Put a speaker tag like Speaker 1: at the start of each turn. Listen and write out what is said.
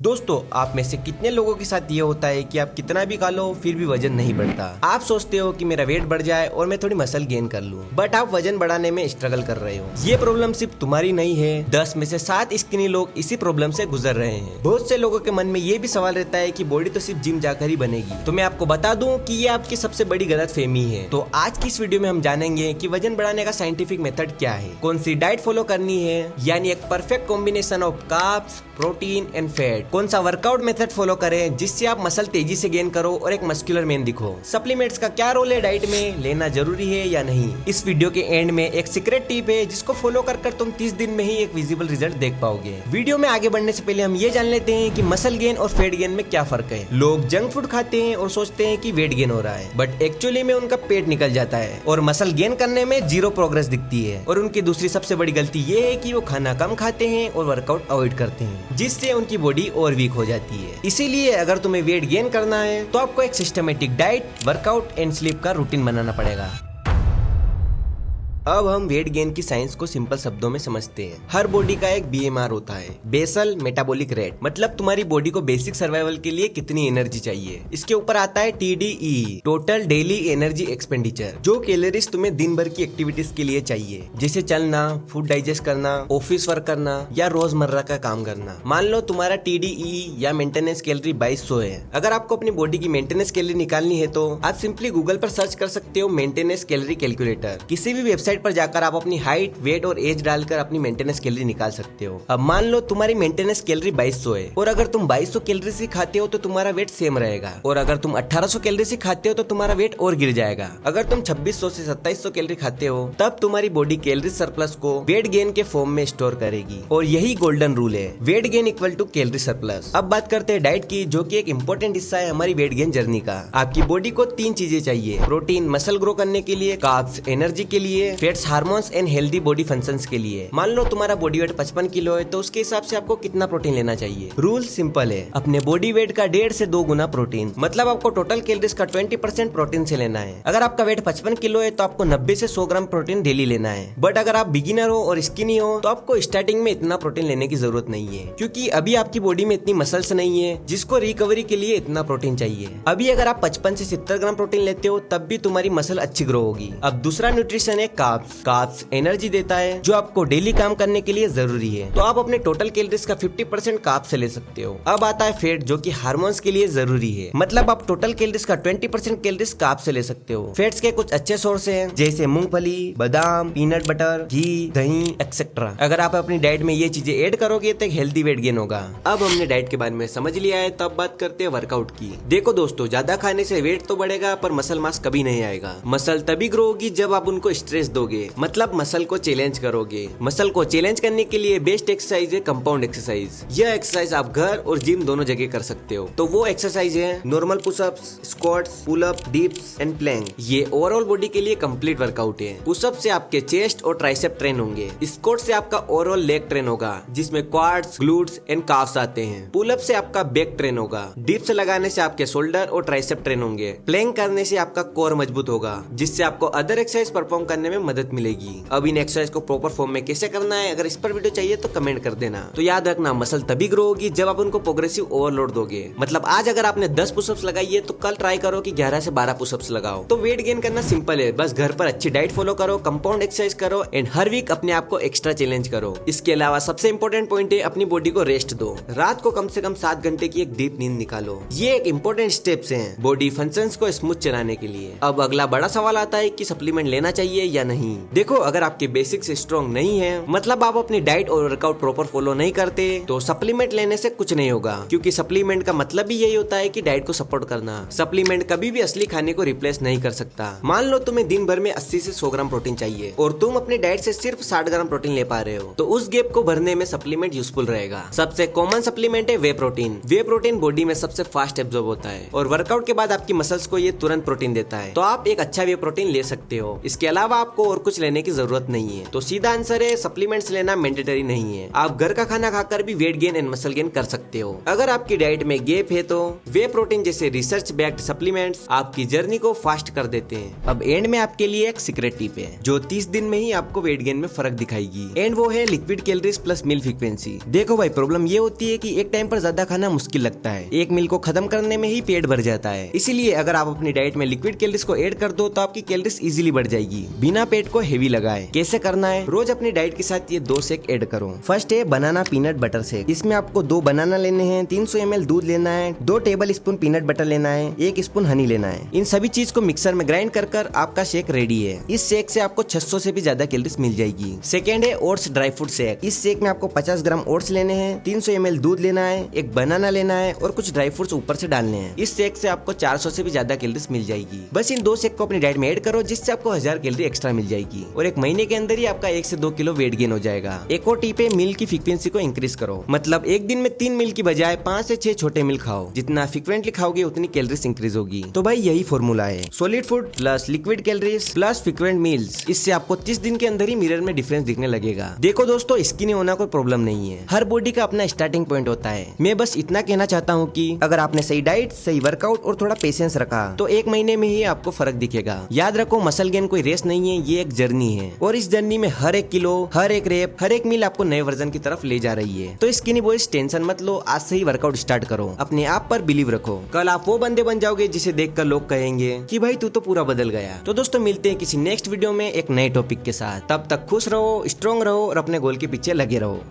Speaker 1: दोस्तों, आप में से कितने लोगों के साथ ये होता है कि आप कितना भी खा लो फिर भी वजन नहीं बढ़ता। आप सोचते हो कि मेरा वेट बढ़ जाए और मैं थोड़ी मसल गेन कर लूं, बट आप वजन बढ़ाने में स्ट्रगल कर रहे हो। ये प्रॉब्लम सिर्फ तुम्हारी नहीं है, 10 में से 7 स्किनी लोग इसी प्रॉब्लम से गुजर रहे हैं। बहुत से लोगों के मन में ये भी सवाल रहता है कि बॉडी तो सिर्फ जिम जाकर ही बनेगी। तो मैं आपको बता दूं कि ये आपकी सबसे बड़ी गलतफहमी है। तो आज की इस वीडियो में हम जानेंगे कि वजन बढ़ाने का साइंटिफिक मेथड क्या है, कौन सी डाइट फॉलो करनी है, यानी एक perfect combination of carbs, protein and fat, कौन सा वर्कआउट मेथड फॉलो करें जिससे आप मसल तेजी से गेन करो और एक मस्कुलर मैन दिखो। सप्लीमेंट्स का क्या रोल है डाइट में, लेना जरूरी है या नहीं। इस वीडियो के एंड में एक सीक्रेट टिप है जिसको फॉलो कर तुम 30 दिन में ही एक विजिबल रिजल्ट देख पाओगे। वीडियो में आगे बढ़ने से पहले हम ये जान लेते हैं कि मसल गेन और फैट गेन में क्या फर्क है। लोग जंक फूड खाते हैं और सोचते हैं कि वेट गेन हो रहा है, बट एक्चुअली में उनका पेट निकल जाता है और मसल गेन करने में जीरो प्रोग्रेस दिखती है। और उनकी दूसरी सबसे बड़ी गलती ये है कि वो खाना कम खाते हैं और वर्कआउट अवॉइड करते हैं, जिससे उनकी बॉडी और वीक हो जाती है। इसीलिए अगर तुम्हें वेट गेन करना है तो आपको एक systematic diet, workout and sleep का रूटीन बनाना पड़ेगा। अब हम वेट गेन की साइंस को सिंपल शब्दों में समझते हैं। हर बॉडी का एक बीएमआर होता है, बेसल मेटाबॉलिक रेट, मतलब तुम्हारी बॉडी को बेसिक सर्वाइवल के लिए कितनी एनर्जी चाहिए। इसके ऊपर आता है TDEE, total daily energy expenditure, जो कैलोरीज तुम्हें दिन भर की एक्टिविटीज के लिए चाहिए, जैसे चलना, फूड डाइजेस्ट करना, ऑफिस वर्क करना या रोजमर्रा का काम करना। मान लो तुम्हारा TDEE या मेंटेनेंस कैलोरी 2200 है। अगर आपको अपनी बॉडी की मेंटेनेंस कैलोरी निकालनी है तो आप सिंपली गूगल पर सर्च कर सकते हो मेंटेनेंस कैलोरी कैलकुलेटर। किसी भी वेबसाइट पर जाकर आप अपनी हाइट, वेट और एज डालकर अपनी मेंटेनेंस कैलोरी निकाल सकते हो। अब मान लो तुम्हारी मेंटेनेंस कैलोरी 2200 है और अगर तुम 2200 कैलोरी से खाते हो तो तुम्हारा वेट सेम रहेगा, और अगर तुम 1800 कैलोरी से खाते हो तो तुम्हारा वेट और गिर जाएगा। अगर तुम 2600 से 2700 कैलोरी खाते हो तब तुम्हारी बॉडी कैलोरी सरप्लस को वेट गेन के फॉर्म में स्टोर करेगी, और यही गोल्डन रूल है, weight gain equal to calorie surplus. अब बात करते हैं डाइट की, जो की एक इम्पोर्टेंट हिस्सा है हमारी वेट गेन जर्नी का। आपकी बॉडी को 3 चीजें चाहिए, प्रोटीन मसल ग्रो करने के लिए, कार्ब्स एनर्जी के लिए, fats hormones and healthy body functions के लिए। मान लो तुम्हारा बॉडी वेट 55 किलो है तो उसके हिसाब से आपको कितना प्रोटीन लेना चाहिए। रूल सिंपल है, अपने बॉडी वेट का 1.5 से 2 गुना प्रोटीन, मतलब आपको टोटल कैलोरीज का 20% प्रोटीन से लेना है। अगर आपका वेट 55 किलो है तो आपको 90 से 100 ग्राम प्रोटीन डेली लेना है। बट अगर आप बिगिनर हो और स्किनी हो तो आपको स्टार्टिंग में इतना प्रोटीन लेने की जरूरत नहीं है, क्योंकि अभी आपकी बॉडी में इतनी मसल्स नहीं है जिसको रिकवरी के लिए इतना प्रोटीन चाहिए। अभी अगर आप 55 से 70 ग्राम प्रोटीन लेते हो तब भी तुम्हारी मसल अच्छी ग्रो होगी। अब दूसरा न्यूट्रिशन है कार्ब्स। कार्ब्स एनर्जी देता है जो आपको डेली काम करने के लिए जरूरी है, तो आप अपने टोटल कैलोरीज का 50% कार्ब्स से ले सकते हो। अब आता है फैट, जो कि हार्मोन्स के लिए जरूरी है, मतलब आप टोटल कैलोरीज का 20% कैलोरीज कार्ब्स से ले सकते हो। फैट्स के कुछ अच्छे सोर्स हैं जैसे मूंगफली, बादाम, पीनट बटर, घी, दही एक्सेट्रा। अगर आप अपनी डाइट में ये चीजें ऐड करोगे तो एक हेल्दी वेट गेन होगा। अब हमने डाइट के बारे में समझ लिया है, तब बात करते हैं वर्कआउट की। देखो दोस्तों, ज्यादा खाने से वेट तो बढ़ेगा पर मसल मास कभी नहीं आएगा। मसल तभी ग्रो होगी जब आप उनको स्ट्रेस दोगे, मतलब मसल को चैलेंज करोगे। मसल को चैलेंज करने के लिए बेस्ट एक्सरसाइज है कंपाउंड एक्सरसाइज। यह एक्सरसाइज आप घर और जिम दोनों जगह कर सकते हो। तो वो एक्सरसाइज है normal pushups, squats, pullup, dips and plank. ये ओवरऑल बॉडी के लिए कंप्लीट वर्कआउट है। पुशअप से आपके चेस्ट और ट्राइसेप ट्रेन होंगे। स्क्वाट से आपका ओवरऑल लेग ट्रेन होगा, जिसमें क्वाड्स, ग्लूट्स एंड काफ्स आते हैं। पुलअप से आपका बैक ट्रेन होगा। डिप्स लगाने से आपके शोल्डर और ट्राइसेप ट्रेन होंगे। प्लैंक करने से आपका कोर मजबूत होगा, जिससे आपको अदर एक्सरसाइज परफॉर्म करने में मदद मिलेगी। अब इन एक्सरसाइज को प्रॉपर फॉर्म में कैसे करना है, अगर इस पर वीडियो चाहिए तो कमेंट कर देना। तो याद रखना, मसल तभी ग्रो होगी जब आप उनको प्रोग्रेसिव ओवरलोड दोगे। मतलब आज अगर आपने 10 पुशअप्स लगाई है तो कल ट्राई करो कि 11 से 12 पुशअप्स लगाओ। तो वेट गेन करना सिंपल है, बस घर पर अच्छी डाइट फॉलो करो, कंपाउंड एक्सरसाइज करो एंड हर वीक अपने आप को एक्स्ट्रा चैलेंज करो। इसके अलावा सबसे इंपॉर्टेंट पॉइंट है, अपनी बॉडी को रेस्ट दो। रात को कम से कम 7 घंटे की एक डीप नींद निकालो। ये एक इंपॉर्टेंट स्टेप्स हैं बॉडी फंक्शंस को स्मूथ चलाने के लिए। अब अगला बड़ा सवाल आता है कि सप्लीमेंट लेना चाहिए या नहीं। देखो, अगर आपके बेसिक्स स्ट्रॉन्ग नहीं है, मतलब आप अपनी डाइट और वर्कआउट प्रॉपर फॉलो नहीं करते, तो सप्लीमेंट लेने से कुछ नहीं होगा, क्योंकि सप्लीमेंट का मतलब भी यही होता है कि डाइट को सपोर्ट करना। सप्लीमेंट कभी भी असली खाने को रिप्लेस नहीं कर सकता। मान लो तुम्हें दिन भर में 80 से 100 ग्राम प्रोटीन चाहिए और तुम अपनी डाइट से सिर्फ 60 ग्राम प्रोटीन ले पा रहे हो, तो उस गैप को भरने में सप्लीमेंट यूजफुल रहेगा। सबसे कॉमन सप्लीमेंट है वे प्रोटीन। वे प्रोटीन बॉडी में सबसे फास्ट एब्जॉर्ब होता है और वर्कआउट के बाद आपकी मसल्स को ये तुरंत प्रोटीन देता है, तो आप एक अच्छा वे प्रोटीन ले सकते हो। इसके अलावा आपको और कुछ लेने की जरूरत नहीं है। तो सीधा आंसर है सप्लीमेंट्स लेना मैंडेटरी नहीं है। आप घर का खाना खाकर भी weight gain and muscle gain कर सकते हो। अगर आपकी डाइट में गैप है तो वे प्रोटीन जैसे रिसर्च बैक्ड सप्लीमेंट्स आपकी जर्नी को फास्ट कर देते हैं। अब एंड में आपके लिए एक सीक्रेट टिप है जो 30 दिन में ही आपको वेट गेन में फर्क दिखाएगी, एंड वो है लिक्विड कैलोरीज प्लस मील फ्रीक्वेंसी। देखो भाई, प्रॉब्लम ये होती है कि एक टाइम पर ज्यादा खाना मुश्किल लगता है, एक मील को खत्म करने में ही पेट भर जाता है। इसीलिए अगर आप अपनी डाइट में लिक्विड कैलोरीज को ऐड कर दो तो आपकी कैलोरीज इजीली बढ़ जाएगी बिना पेट को हेवी लगाए। कैसे करना है? रोज अपनी डाइट के साथ ये 2 शेक ऐड करो। फर्स्ट है बनाना पीनट बटर शेक। इसमें आपको 2 बनाना लेने हैं, 300 ml दूध लेना है, 2 टेबल स्पून पीनट बटर लेना है, 1 स्पून हनी लेना है। इन सभी चीज को मिक्सर में ग्राइंड कर आपका शेक रेडी है। इस शेक से आपको 600 से भी ज्यादा कैलोरीज मिल जाएगी। सेकेंड है ओट्स ड्राई फ्रूट शेक। इस शेक में आपको 50 ग्राम ओट्स लेने हैं, 300 ml दूध लेना है, 1 बनाना लेना है और कुछ ड्राई फ्रूट्स ऊपर से डालने हैं। इस शेक से आपको 400 से भी ज्यादा कैलोरीज मिल जाएगी। बस इन 2 शेक को अपनी डाइट में ऐड करो, जिससे आपको 1000 कैलोरी एक्स्ट्रा मिल जाएगी और 1 महीने के अंदर ही आपका 1 से 2 किलो वेट गेन हो जाएगा। एक और टिप है, मील की फ्रीक्वेंसी को इंक्रीज करो। मतलब एक दिन में 3 मील की बजाय 5 से 6 छोटे मील खाओ। जितना फ्रीक्वेंटली खाओगे उतनी कैलोरीज इंक्रीज होगी। तो भाई यही फॉर्मूला है, solid food plus liquid calories plus frequent meals. इससे आपको 30 दिन के अंदर ही मिरर में डिफरेंस दिखने लगेगा। देखो दोस्तों, स्किनी होना कोई प्रॉब्लम नहीं है, हर बॉडी का अपना स्टार्टिंग पॉइंट होता है। मैं बस इतना कहना चाहता हूँ कि अगर आपने सही डाइट, सही वर्कआउट और थोड़ा पेशेंस रखा तो 1 महीने में ही आपको फर्क दिखेगा। याद रखो, मसल गेन कोई रेस नहीं है, ये एक जर्नी है और इस जर्नी में हर 1 किलो, हर 1 रेप, हर 1 मील आपको नए वर्जन की तरफ ले जा रही है। तो स्किनी बॉयज टेंशन मत लो, आज से ही वर्कआउट स्टार्ट करो, अपने आप पर बिलीव रखो। कल आप वो बंदे बन जाओगे जिसे देखकर लोग कहेंगे कि भाई तू तो पूरा बदल गया। तो दोस्तों मिलते हैं किसी नेक्स्ट वीडियो में एक नए टॉपिक के साथ। तब तक खुश रहो, स्ट्रॉन्ग रहो और अपने गोल के पीछे लगे रहो।